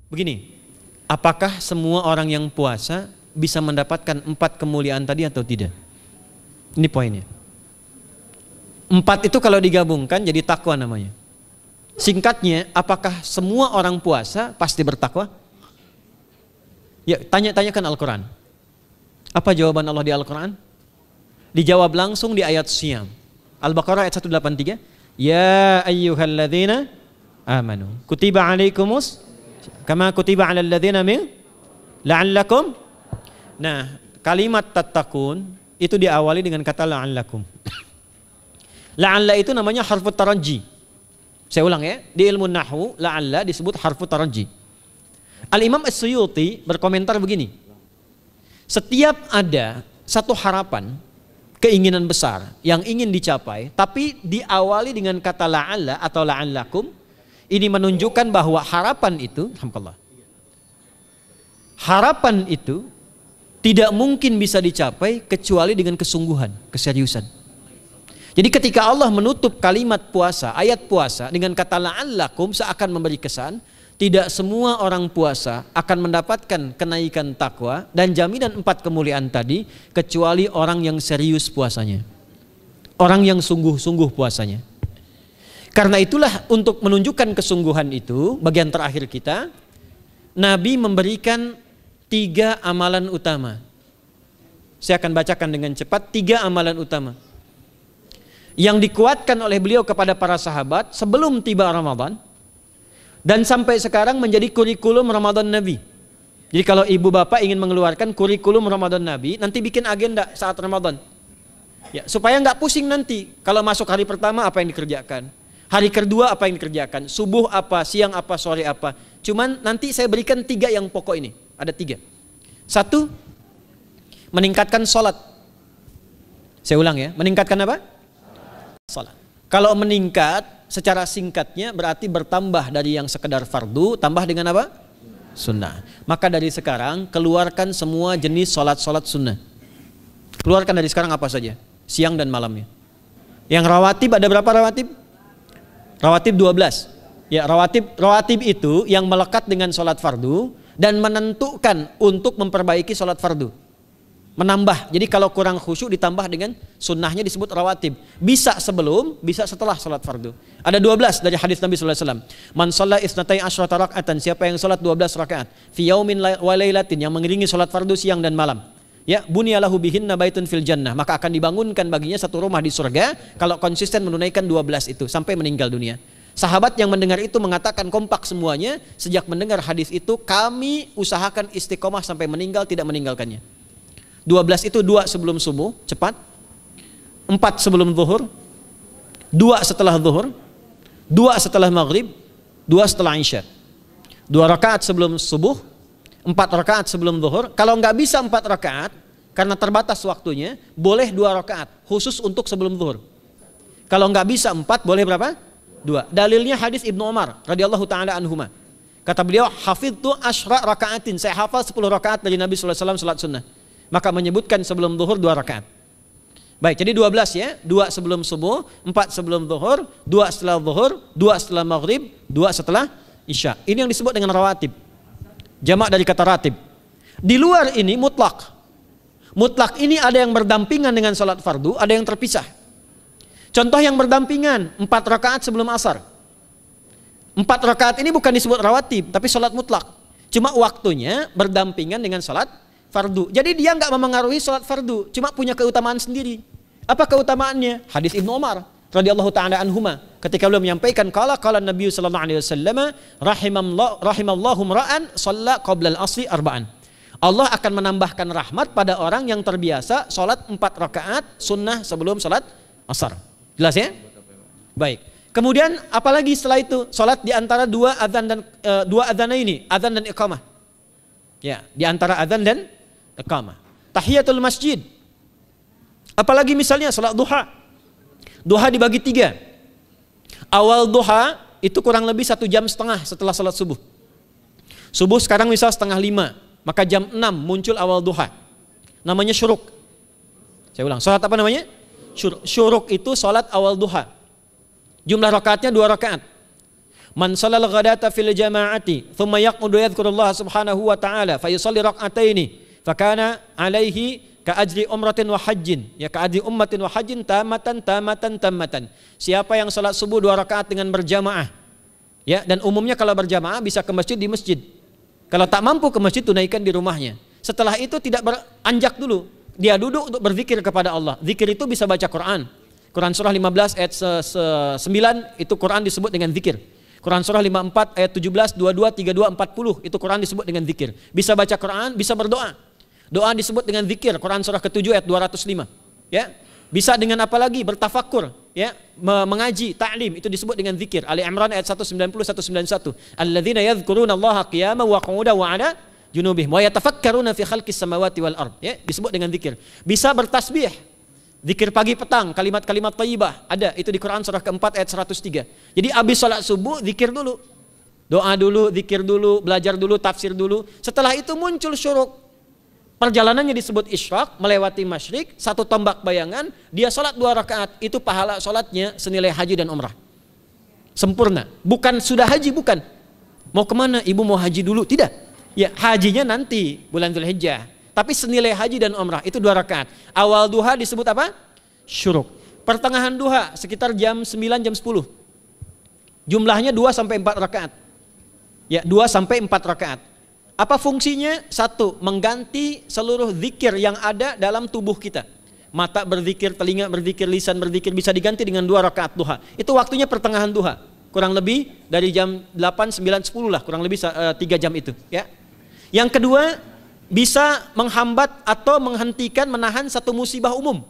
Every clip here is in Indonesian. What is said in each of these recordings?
Begini, apakah semua orang yang puasa bisa mendapatkan 4 kemuliaan tadi atau tidak? Ini poinnya. 4 itu kalau digabungkan jadi takwa namanya. Singkatnya, apakah semua orang puasa pasti bertakwa? Ya, tanya-tanyakan Al-Quran. Apa jawaban Allah di Al-Quran? Dijawab langsung di ayat Siyam. Al-Baqarah ayat 183. Ya ayyuhalladzina amanu kutiba alaikumus kama kutiba alal ladzina min la'allakum. Nah, kalimat tattaqun itu diawali dengan kata la'allakum. La'alla itu namanya harfu taraji. Saya ulang ya, di ilmu nahwu la'alla disebut harfu taraji. Al-Imam As-Suyuti berkomentar begini. Setiap ada satu harapan, keinginan besar yang ingin dicapai, tapi diawali dengan kata la'alla atau la'allakum, ini menunjukkan bahwa harapan itu, alhamdulillah, harapan itu tidak mungkin bisa dicapai kecuali dengan kesungguhan, keseriusan. Jadi ketika Allah menutup kalimat puasa, ayat puasa dengan kata la'allakum, seakan memberi kesan tidak semua orang puasa akan mendapatkan kenaikan takwa dan jaminan 4 kemuliaan tadi kecuali orang yang serius puasanya, orang yang sungguh-sungguh puasanya. Karena itulah untuk menunjukkan kesungguhan itu, bagian terakhir kita, Nabi memberikan 3 amalan utama. Saya akan bacakan dengan cepat 3 amalan utama yang dikuatkan oleh beliau kepada para sahabat sebelum tiba Ramadan dan sampai sekarang menjadi kurikulum Ramadan Nabi. Jadi kalau ibu bapak ingin mengeluarkan kurikulum Ramadan Nabi, nanti bikin agenda saat Ramadan ya, supaya nggak pusing nanti kalau masuk hari pertama apa yang dikerjakan, hari kedua apa yang dikerjakan, subuh apa, siang apa, sore apa. Cuman nanti saya berikan 3 yang pokok ini. Ada 3. 1, meningkatkan sholat. Saya ulang ya, meningkatkan apa? Sholat. Kalau meningkat secara singkatnya berarti bertambah dari yang sekedar fardu, tambah dengan apa? Sunnah. Maka dari sekarang keluarkan semua jenis sholat-sholat sunnah. Keluarkan dari sekarang apa saja, siang dan malamnya. Yang rawatib ada berapa rawatib? Rawatib 12. Ya, rawatib itu yang melekat dengan sholat fardu dan menentukan untuk memperbaiki sholat fardu. Menambah, jadi kalau kurang khusyuk ditambah dengan sunnahnya disebut rawatib. Bisa sebelum, bisa setelah sholat fardu. Ada 12 dari hadis Nabi SAW. Man shalla isnatai asyrata rak'atan, siapa yang sholat 12 rakaat fi yaumin wa lailatin, yang mengiringi sholat fardu siang dan malam, ya, bunyalahu bihinna baitun fil jannah, maka akan dibangunkan baginya satu rumah di surga kalau konsisten menunaikan 12 itu sampai meninggal dunia. Sahabat yang mendengar itu mengatakan kompak semuanya, sejak mendengar hadis itu kami usahakan istiqomah sampai meninggal tidak meninggalkannya. 12 itu 2 sebelum subuh, cepat. 4 sebelum zuhur, 2 setelah zuhur, 2 setelah maghrib, 2 setelah isya. 2 rakaat sebelum subuh, 4 rakaat sebelum zuhur. Kalau nggak bisa 4 rakaat karena terbatas waktunya, boleh 2 rakaat khusus untuk sebelum zuhur. Kalau nggak bisa 4, boleh berapa? 2. Dalilnya hadis Ibnu Umar radhiyallahu taala anhuma. Kata beliau, hafidtu asyra rakaatin, saya hafal 10 rakaat dari Nabi sallallahu alaihi wasallam salat sunnah. Maka menyebutkan sebelum zuhur 2 rakaat. Baik, jadi 12 ya, 2 sebelum subuh, 4 sebelum zuhur, 2 setelah zuhur, 2 setelah maghrib, 2 setelah isya. Ini yang disebut dengan rawatib. Jamak dari kata ratib. Di luar ini mutlak. Mutlak ini ada yang berdampingan dengan salat fardu, ada yang terpisah. Contoh yang berdampingan, 4 rakaat sebelum asar. 4 rakaat ini bukan disebut rawatib, tapi salat mutlak. Cuma waktunya berdampingan dengan salat fardu. Jadi dia nggak memengaruhi salat fardu, cuma punya keutamaan sendiri. Apa keutamaannya? Hadis Ibnu Umar radhiyallahu taala anhuma, ketika beliau menyampaikan qala Nabi sallallahu alaihi wasallam rahimallahu ra'an shalla qabla al-asri arba'an. Allah akan menambahkan rahmat pada orang yang terbiasa salat 4 rakaat sunnah sebelum salat asar. Jelas ya? Baik. Kemudian apalagi setelah itu? Salat di antara 2 adzan dan 2 adzan ini, adzan dan iqamah. Ya, di antara adzan dan iqamah. Tahiyatul masjid. Apalagi misalnya salat duha. Duha dibagi 3. Awal duha itu kurang lebih 1,5 jam setelah salat subuh. Subuh sekarang misal 4:30, maka jam 6 muncul awal duha. Namanya syuruk. Saya ulang, salat apa namanya? Syuruk itu salat awal duha. Jumlah rakaatnya 2 rakaat. Man shalal ghadata fil jama'ati thumma yaqudu yadhkurullah subhanahu wa ta'ala fa yusalli rak'ataini fakana alaihi ka ajri umratin wa hajjin, ya ka ajri ummatin wa hajjin tamatan. Siapa yang salat subuh 2 rakaat dengan berjamaah, ya, dan umumnya kalau berjamaah bisa ke masjid di masjid. Kalau tak mampu ke masjid, tunaikan di rumahnya. Setelah itu tidak beranjak dulu, dia duduk untuk berzikir kepada Allah. Zikir itu bisa baca Quran. Quran surah 15 ayat 9 itu Quran disebut dengan zikir. Quran surah 54 ayat 17, 22, 32, 40 itu Quran disebut dengan zikir. Bisa baca Quran, bisa berdoa. Doa disebut dengan zikir. Quran surah ke-7 ayat 205. Ya. Bisa dengan apa lagi? Bertafakur, ya, mengaji, ta'lim, itu disebut dengan zikir. Ali Imran ayat 190 191. Alladzina yadhkuruna Allaha qiyaman wa qu'udan wa 'ala junubihim wa yatafakkaruna fi khalqis samawati wal ard, ya, disebut dengan zikir. Bisa bertasbih. Zikir pagi petang, kalimat-kalimat thayyibah, ada itu di Quran surah ke-4 ayat 103. Jadi habis salat subuh zikir dulu. Doa dulu, zikir dulu, belajar dulu, tafsir dulu. Setelah itu muncul syuruk. Perjalanannya disebut isyraq, melewati masyrik, 1 tombak bayangan, dia sholat 2 rakaat, itu pahala sholatnya senilai haji dan umrah. Sempurna. Bukan sudah haji, bukan. Mau kemana? Ibu mau haji dulu? Tidak. Ya, hajinya nanti, bulan Dzulhijjah. Tapi senilai haji dan umrah, itu 2 rakaat. Awal duha disebut apa? Syuruk. Pertengahan duha, sekitar jam 9, jam 10. Jumlahnya 2 sampai 4 rakaat. Ya, 2 sampai 4 rakaat. Apa fungsinya? 1, mengganti seluruh zikir yang ada dalam tubuh kita. Mata berzikir, telinga berzikir, lisan berzikir, bisa diganti dengan 2 rakaat duha. Itu waktunya pertengahan duha. Kurang lebih dari jam 8, 9, 10 lah, kurang lebih 3 jam itu. Ya. Yang kedua, bisa menghambat atau menghentikan, menahan satu musibah umum.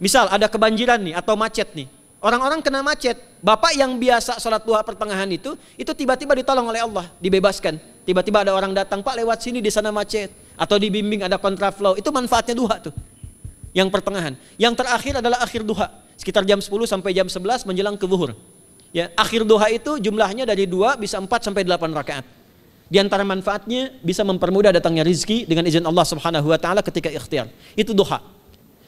Misal ada kebanjiran nih atau macet nih. Orang-orang kena macet. Bapak yang biasa sholat duha pertengahan itu tiba-tiba ditolong oleh Allah, dibebaskan. Tiba-tiba ada orang datang, Pak lewat sini, di sana macet. Atau dibimbing ada kontraflow. Itu manfaatnya duha tuh. Yang pertengahan. Yang terakhir adalah akhir duha. Sekitar jam 10 sampai jam 11 menjelang ke zuhur. Ya, akhir duha itu jumlahnya dari 2 bisa 4 sampai 8 rakaat. Di antara manfaatnya bisa mempermudah datangnya rezeki dengan izin Allah Subhanahu wa taala ketika ikhtiar. Itu duha.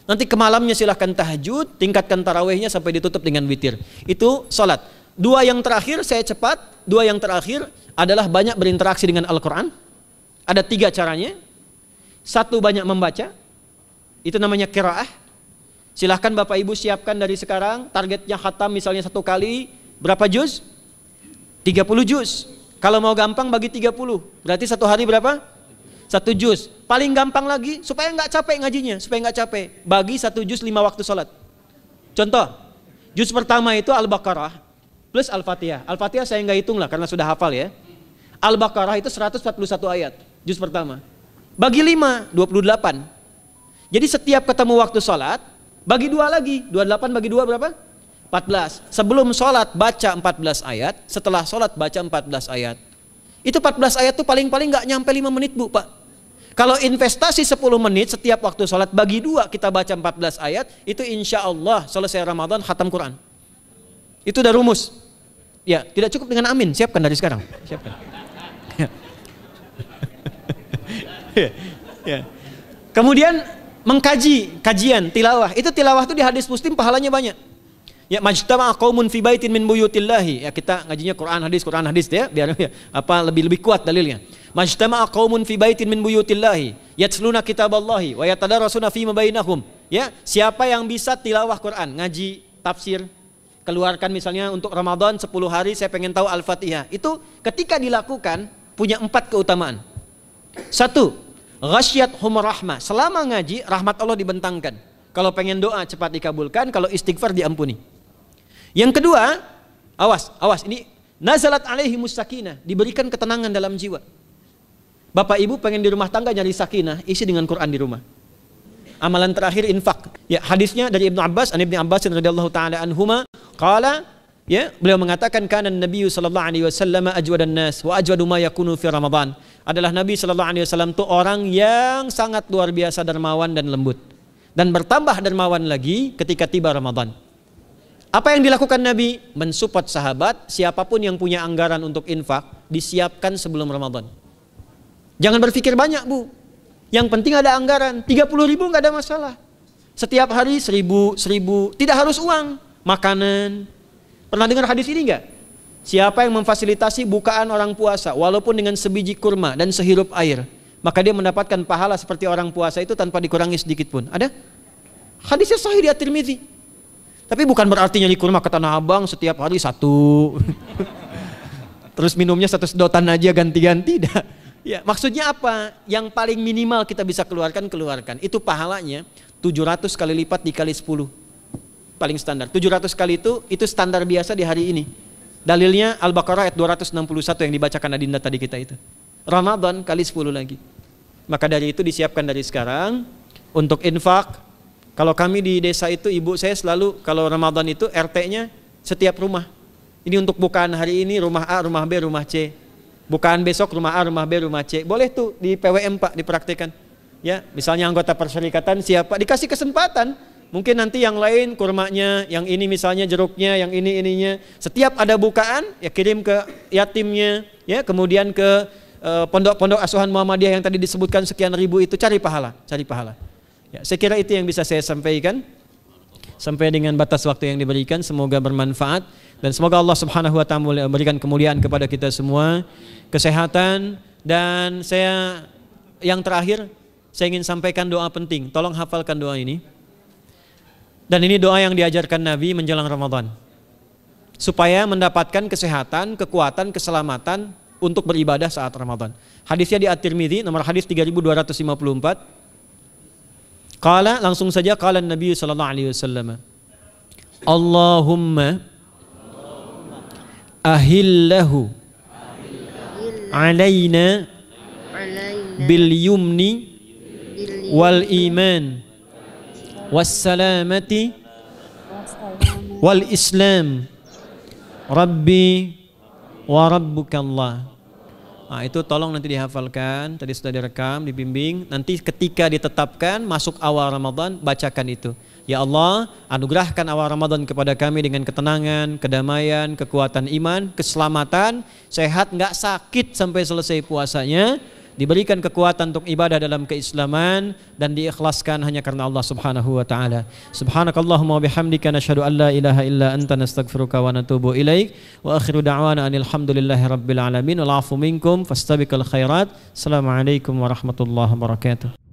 Nanti ke malamnya silahkan tahajud, tingkatkan tarawihnya sampai ditutup dengan witir. Itu salat. 2 yang terakhir saya cepat. 2 yang terakhir adalah banyak berinteraksi dengan Al-Quran. Ada 3 caranya. 1, banyak membaca. Itu namanya qiraah. Silahkan Bapak Ibu siapkan dari sekarang. Targetnya khatam misalnya 1 kali. Berapa juz? 30 juz. Kalau mau gampang bagi 30. Berarti 1 hari berapa? 1 juz. Paling gampang lagi supaya nggak capek ngajinya, supaya nggak capek. Bagi 1 juz 5 waktu sholat. Contoh, juz pertama itu Al-Baqarah plus Al-Fatihah. Al-Fatihah saya nggak hitung lah karena sudah hafal ya. Al-Baqarah itu 141 ayat, juz pertama. Bagi 5, 28. Jadi setiap ketemu waktu sholat, bagi 2 lagi. 28 bagi 2 berapa? 14. Sebelum sholat baca 14 ayat, setelah sholat baca 14 ayat. Itu 14 ayat tuh paling-paling nggak nyampe 5 menit Bu, Pak. Kalau investasi 10 menit setiap waktu sholat, bagi 2 kita baca 14 ayat, itu insya Allah selesai Ramadan khatam Quran. Itu udah rumus. Ya, tidak cukup dengan amin, siapkan dari sekarang. Siapkan. Ya. Kemudian mengkaji, kajian, tilawah. Itu tilawah itu di hadis Muslim pahalanya banyak. Ya, majtama'a qaumun fi baitin min buyutillahi. Ya, kita ngajinya Quran hadis ya, biar ya, lebih kuat dalilnya. Majtama'a qaumun fi baitin min buyutillahi yatsluna kitaballahi wa yatadarasuna fima bainahum. Ya, siapa yang bisa tilawah Quran, ngaji, tafsir, keluarkan misalnya untuk Ramadan 10 hari saya pengen tahu Al-Fatihah. Itu ketika dilakukan punya 4 keutamaan. 1, ghasyiyatuhum rahmah. Selama ngaji rahmat Allah dibentangkan. Kalau pengen doa cepat dikabulkan, kalau istighfar diampuni. Yang kedua, awas ini nazalat alaihimus sakinah, diberikan ketenangan dalam jiwa. Bapak Ibu pengen di rumah tangga nyari sakinah, isi dengan Quran di rumah. Amalan terakhir infak. Ya, hadisnya dari Ibnu Abbas, Ibnu Abbas radhiyallahu taala anhuma, qala, ya, beliau mengatakan kana Nabi sallallahu alaihi wasallam ajwadan nas wa ajwadu ma yakunu fi Ramadan. Adalah Nabi sallallahu alaihi wasallam itu orang yang sangat luar biasa dermawan dan lembut. Dan bertambah dermawan lagi ketika tiba Ramadan. Apa yang dilakukan Nabi? Mensupport sahabat, siapapun yang punya anggaran untuk infak, disiapkan sebelum Ramadan. Jangan berpikir banyak Bu. Yang penting ada anggaran, 30.000 nggak ada masalah. Setiap hari 1.000, tidak harus uang, makanan. Pernah dengar hadis ini nggak? Siapa yang memfasilitasi bukaan orang puasa walaupun dengan sebiji kurma dan sehirup air, maka dia mendapatkan pahala seperti orang puasa itu tanpa dikurangi sedikit pun. Ada? Hadisnya sahih di At-Tirmidzi. Tapi bukan berarti nyari kurma ke Tanah Abang setiap hari satu. Terus minumnya satu sedotan aja ganti-ganti. Ya, maksudnya apa? Yang paling minimal kita bisa keluarkan. Itu pahalanya 700 kali lipat dikali 10. Paling standar. 700 kali itu standar biasa di hari ini. Dalilnya Al-Baqarah ayat 261 yang dibacakan Adinda tadi kita itu. Ramadan kali 10 lagi. Maka dari itu disiapkan dari sekarang untuk infak. Kalau kami di desa itu, ibu saya selalu kalau Ramadan itu RT-nya setiap rumah. Ini untuk bukaan hari ini rumah A, rumah B, rumah C. Bukaan besok rumah A, rumah B, rumah C. Boleh tuh di PWM Pak dipraktikkan. Ya, misalnya anggota perserikatan siapa dikasih kesempatan. Mungkin nanti yang lain kurmanya, yang ini misalnya jeruknya, yang ini ininya. Setiap ada bukaan ya kirim ke yatimnya, ya kemudian ke pondok-pondok asuhan Muhammadiyah yang tadi disebutkan sekian ribu itu, cari pahala. Ya, saya kira itu yang bisa saya sampaikan sampai dengan batas waktu yang diberikan. Semoga bermanfaat dan semoga Allah Subhanahu wa taala memberikan kemuliaan kepada kita semua, kesehatan, dan saya yang terakhir saya ingin sampaikan doa penting. Tolong hafalkan doa ini. Dan ini doa yang diajarkan Nabi menjelang Ramadan supaya mendapatkan kesehatan, kekuatan, keselamatan untuk beribadah saat Ramadan. Hadisnya di At-Tirmidzi nomor hadis 3254. Qala, langsung saja qala Nabi sallallahu alaihi wasallam. Allahumma ahillahu alaina bil yumni wal iman wassalamati wal islam rabbi wa rabbukallah. Nah, itu tolong nanti dihafalkan, tadi sudah direkam, dibimbing. Nanti ketika ditetapkan masuk awal Ramadan, bacakan itu. Ya Allah, anugerahkan awal Ramadan kepada kami dengan ketenangan, kedamaian, kekuatan iman, keselamatan, sehat, nggak sakit sampai selesai puasanya, diberikan kekuatan untuk ibadah dalam keislaman dan diikhlaskan hanya karena Allah Subhanahu wa taala. Subhanakallahumma wa bihamdika nasyhadu an la ilaha illa anta nastaghfiruka wa natubu ilaik wa akhiru da'wana alhamdulillahi rabbil alamin wal 'afu minkum fastabiqul khairat. Assalamualaikum warahmatullahi wabarakatuh.